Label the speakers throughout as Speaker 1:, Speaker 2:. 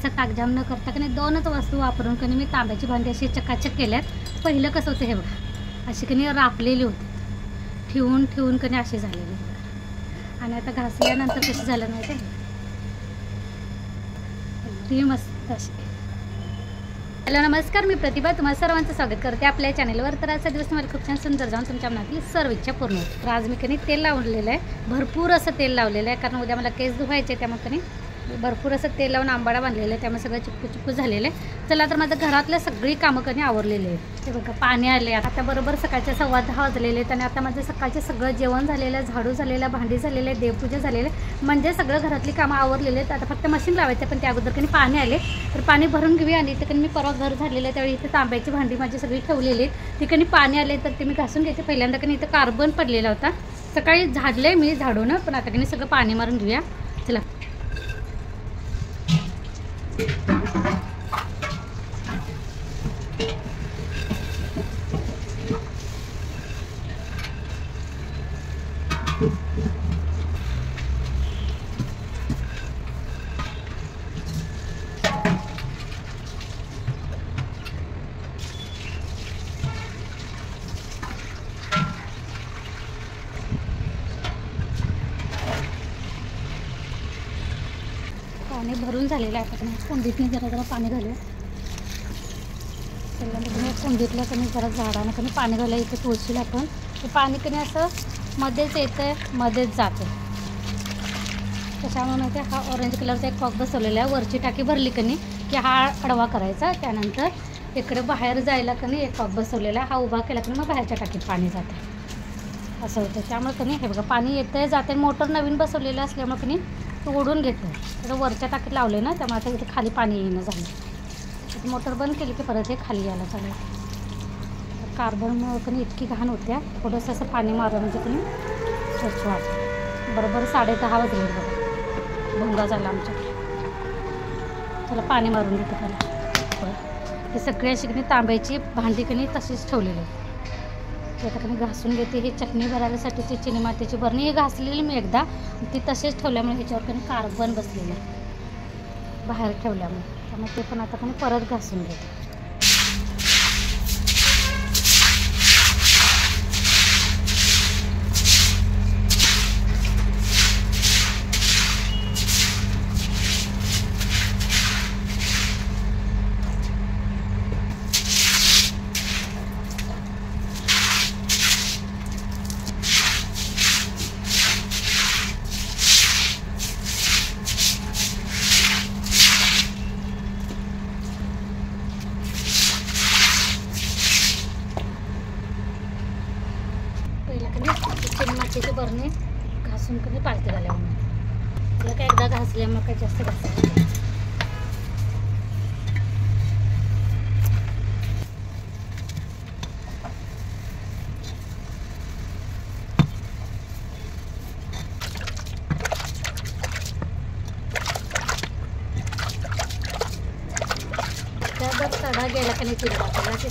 Speaker 1: ताकजाम न करता की नाही 2च वस्तू वापरून की मी तांब्याची भांडी अशी चकाचक केल्यात. पहिलं कसं होतं हे बघा, अशी की नाही रापलेली होती, ठेवून ठेवून की नाही अशी झालेली बघा. आणि आता घासल्यानंतर कशी झालं नाही ते अगदी मस्त अशी. हॅलो नमस्कार, मी प्रतिभा, तुम्हाला सर्वांचं स्वागत करते आपल्या चॅनलवर. तर आजचा दिवस तुम्हाला खूप छान सुंदर जाऊन तुमच्या मनातली सर्व इच्छा पूर्ण होते. तर आज मी कधी तेल लावलेलं आहे, भरपूर असं तेल लावलेलं आहे, कारण उद्या मला केस धुवायचे, त्यामुळे कधी भरपूर असं तेल लावून आंबाडा बांधलेलं आहे, त्यामुळे सगळं चिपकू झालेलं आहे. चला तर माझं घरातल्या सगळी कामं कधी आवरलेली आहेत. ते बघा पाणी आले, आता बरोबर सकाळच्या 10:15 वाजलेले आहेत. आणि आता माझं सकाळचे सगळं जेवण झालेलं आहे, झाडू झालेलं आहे, भांडी झालेलं आहे, देवपूजा झालेलं आहे, म्हणजे सगळं घरातली कामं आवरलेली आहेत. आता फक्त मशीन लावायचं, पण त्या अगोदर कधी पाणी आले तर पाणी भरून घेऊया. आणि इथे कधी मी परवा घर झालेलं आहे, त्यावेळी इथे तांब्याची भांडी माझी सगळी ठेवलेली आहेत, ती कधी पाणी आले तर ते मी घासून घेते. पहिल्यांदा कधी इथं कार्बन पडलेला होता, सकाळी झाडले मी झाडून, पण आता कधी सगळं पाणी मारून घेऊया. चला पाणी भरून झालेलं आहे. आता कुंडीतनी जरा पाणी घालूया. पहिल्यांदा कुंडीतलं कमी जरा झाडानं कमी पाणी घालूया. इथे तुळशीला आपण ते पाणी कमी असं मध्येच येतं आहे, मध्येच जातं. त्याच्यामुळे माहिती हा ऑरेंज कलरचा एक कॉक बसवलेला आहे. वरची टाकी भरली कनी की हा आडवा करायचा, त्यानंतर इकडे बाहेर जायला कनी एक कॉक बसवलेला आहे, हा उभा केला की मग बाहेरच्या टाकीत पाणी जातं, असं होतं. त्यामुळे कनी हे बघा पाणी येतं जाते. मोटर नवीन बसवलेलं असल्यामुळे कनी तो ओढून घेतं. तर वरच्या टाकीत लावले ना, त्यामुळे आता इथे खाली पाणी येणं झालं. मोटर बंद केली की परत हे खाली यायला चालेल. कार्बनमुळे कनी इतकी घाण होत्या, थोडंसं असं पाणी मारलं म्हणजे कनी स्वच्छ वाटतं. बरोबर 10:30 वाजले बघा, भोंगा झाला आमच्या. त्याला पाणी मारून देते त्याला. हे सगळी अशी कनी तांब्याची भांडी कनी तशीच ठेवलेली आहे. ते आता कमी घासून घेते. ही चटणी भरायसाठी ती चिनी मातीची बरणी ही घासलेली मी एकदा, ती तसेच ठेवल्यामुळे ह्याच्यावर कमी कार्बन बसलेलं आहे बाहेर ठेवल्यामुळे, त्यामुळे ते पण आता कमी परत घासून घेते. चिनी मातीची बरणी घासून कधी पालती झाल्यामुळे तिला काय एकदा घासल्यामुळे काय जास्त घासायचं. त्यावर सडा गेला का नाही चिरला त्याला ते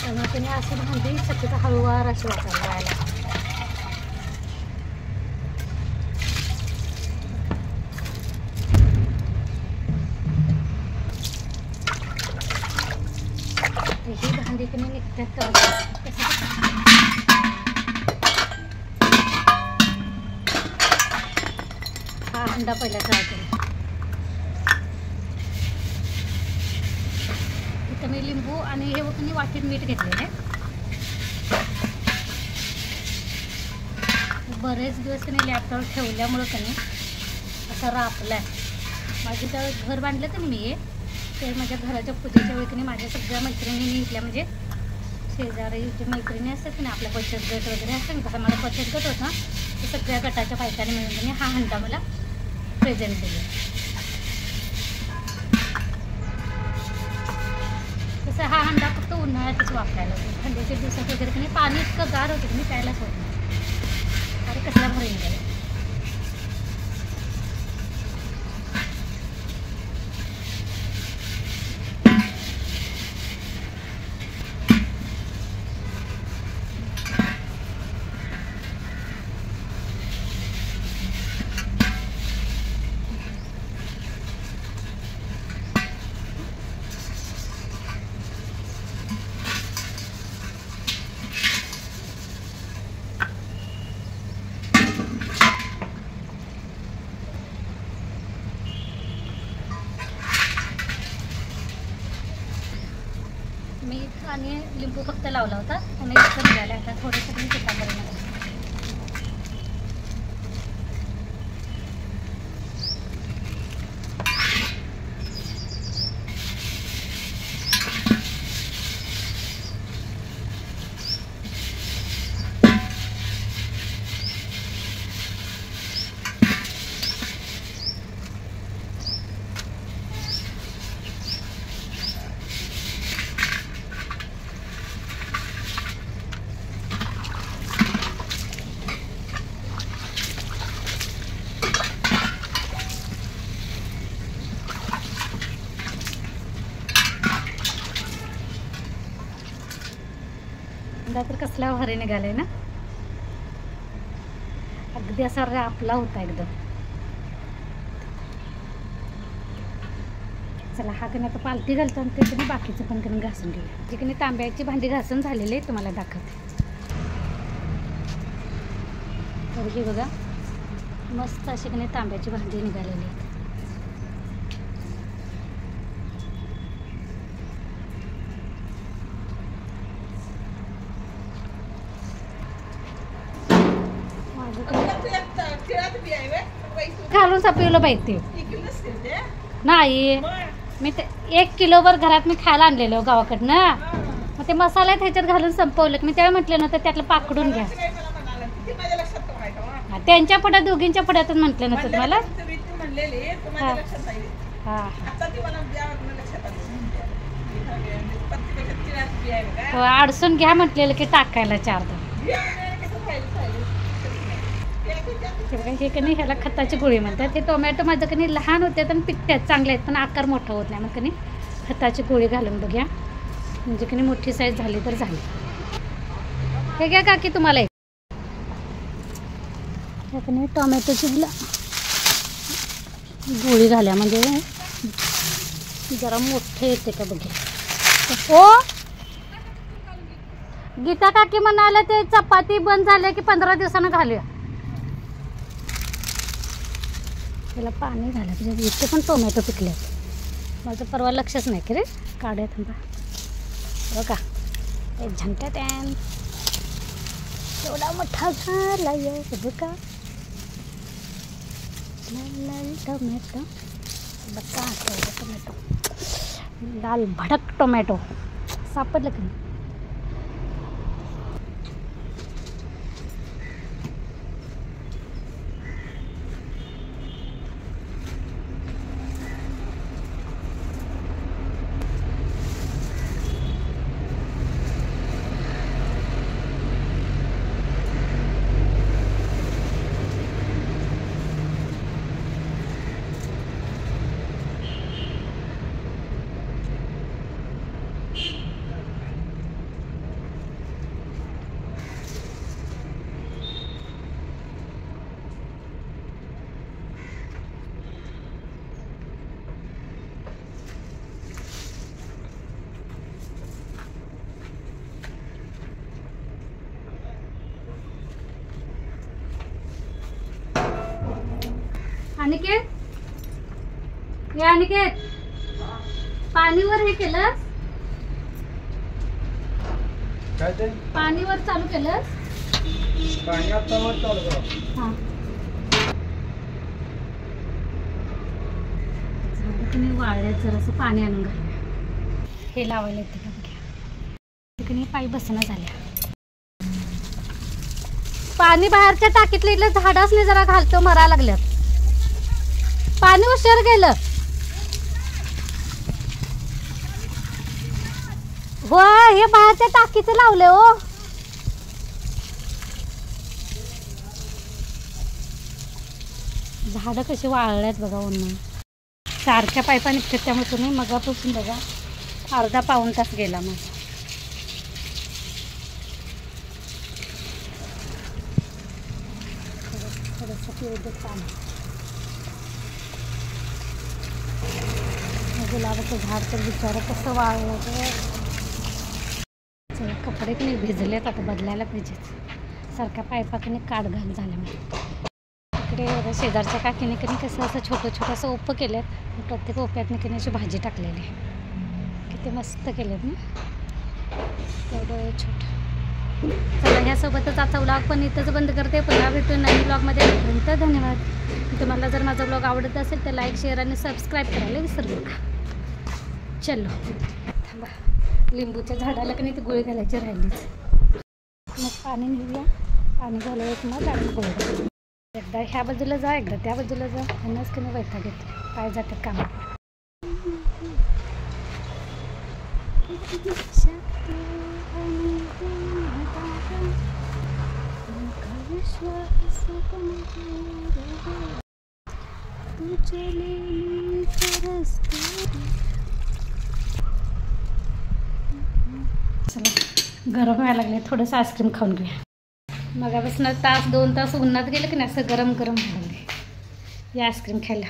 Speaker 1: त्यामुळे त्याने अशी भांडी शक्यता हळूवार अशी वापरायला जायला. ही भांडी कमी निघतात हा हंडा पहिला ट्राय करू. इथं मी लिंबू आणि हे मी वाटीत मीठ घेतलेलं आहे. बरेच दिवस कधी लॅपटॉप ठेवल्यामुळं कधी असं रापलं आहे. माझी तर घर बांधलं तर मी ते माझ्या घराच्या पूजेच्या वेळी कधी माझ्या सगळ्या मैत्रिणींनी इथल्या म्हणजे शेजारी जे मैत्रिणी असतात ना आपल्या बचत गट वगैरे असतात ना, तसा माझा बचत गट होता, ते सगळ्या गटाच्या बायकांनी मिळून कधी हा हंडा मला प्रेझेंट केला. तसं हा हंडा फक्त उन्हाळ्यातच वापरायला होतो. थंडीच्या दिवसात वगैरे कधी पाणी इतकं गार होतं की मी प्यायलाच होत नाही. अरे कसला भरून गेला. आणि लिंबू फक्त लावला होता आणि इथं निघाले. आता थोडंसं मी पिठामध्ये घालते. तर कसला भारी निघालाय ना, अगदी असा रापला होता एकदम. चला हा कणी आता पालथी घालतो आणि ते कणी बाकीचं पण कणी घासून घेऊया. जी कणी तांब्याची भांडी घासून झालेली आहे तुम्हाला दाखवते. तर ही बघा मस्त अशी कणी तांब्याची भांडी निघालेली आहेत. घालून सपवलं पाहिजे नाही. मी ते 1 किलोवर घरात मी खायला आणलेलो गावाकडनं. मग ते मसाला ह्याच्यात घालून संपवलं. मी तेव्हा म्हटलं नव्हतं त्यातलं पाकडून घ्या. त्यांच्या पुढ्यात दोघींच्या पुढ्यातच म्हटलं नव्हतं तुम्हाला. हां अडसून घ्या म्हटलेलं की टाकायला 4 हे कणी ह्याला खताची गोळी म्हणतात. हे टोमॅटो माझं कणी लहान होते आणि पिकतात चांगले आहेत पण आकार मोठा होत नाही. मग कणी खताची गोळी घालून बघूया म्हणजे कणी मोठी साईज झाली तर झाली. हे घ्या काकी तुम्हाला एक कणी टोमॅटोची गोळी घाल्या म्हणजे जरा मोठे येते का बघा. ओ गीता काकी म्हणाले ते चपाती बंद झाले की 15 दिवसानं घालूया. त्याला पाणी घाला त्याच्यात. इथे पण टोमॅटो पिकले माझं परवा लक्षच नाही की रे. काढ्या थांबा बघा एक झंट्या टॅन एवढा मोठा झाला बघा. टोमॅटो बघा टोमॅटो लाल भडक टोमॅटो सापडलं की नाही. अनिकेत या अनिकेत पाणीवर हे केलंस
Speaker 2: काय ते
Speaker 1: पाणीवर चालू केलंस.
Speaker 2: पाणी आता वर चालू करा.
Speaker 1: हां तुम्ही वाळल्यात जरासं पाणी आणून घालूया. हे लावायला येते का बघा. तिकडे पाई बसणं झाल्या. पाणी बाहेरच्या टाकीतलं इथलं झाडासने जरा घालतो मरा लागल्यात. पाणी उशीर गेलं हो. हे बाहेरच्या टाकीचं लावले हो. झाडं कशी वाळल्यात बघा उन्हा. सारख्या पायपा निघतात त्यामुळे तुम्ही मगापासून बघा अर्धा पाऊण तास गेला माझा. थोडंसं पिऊ देत पाणी. गुलाबाचं झाड तर बिचारं कसं वाळलं. चला कपडे की नाही भिजलेत आता बदलायला पाहिजेत. सारख्या पायपाकडे काढ घाल झालं. मी इकडे शेजारच्या काकीने कधी कसं असं छोटं छोटंसं ओपं केलेत. प्रत्येक ओप्यातनं की अशी भाजी टाकलेली किती मस्त केलेत ना. तेवढं छोटं. चला ह्यासोबतच आजचा व्लॉग पण इथंच बंद करते. पुन्हा भेटून नवीन ब्लॉगमध्ये. तोपर्यंत धन्यवाद. तुम्हाला जर माझा ब्लॉग आवडत असेल तर लाईक शेअर आणि सबस्क्राईब करायला विसरू नका. चलो थांबा, लिंबूच्या झाडाला की नाही ती गोळी घालायची राहिलीच. मग पाणी घेऊया. पाणी घालूया मग आणि गोळी घालूया. एकदा ह्या बाजूला जा एकदा त्या बाजूला जा. म्हणूनच की नाही वैताग घेते. पाय जातात कामात. चला गरम व्हायला लागले. थोडंसं आईस्क्रीम खाऊन घेऊया. मगापासून तास 2 तास उन्हात गेलं की नाही असं गरम गरम व्हायला लागले. या आईस्क्रीम खायला.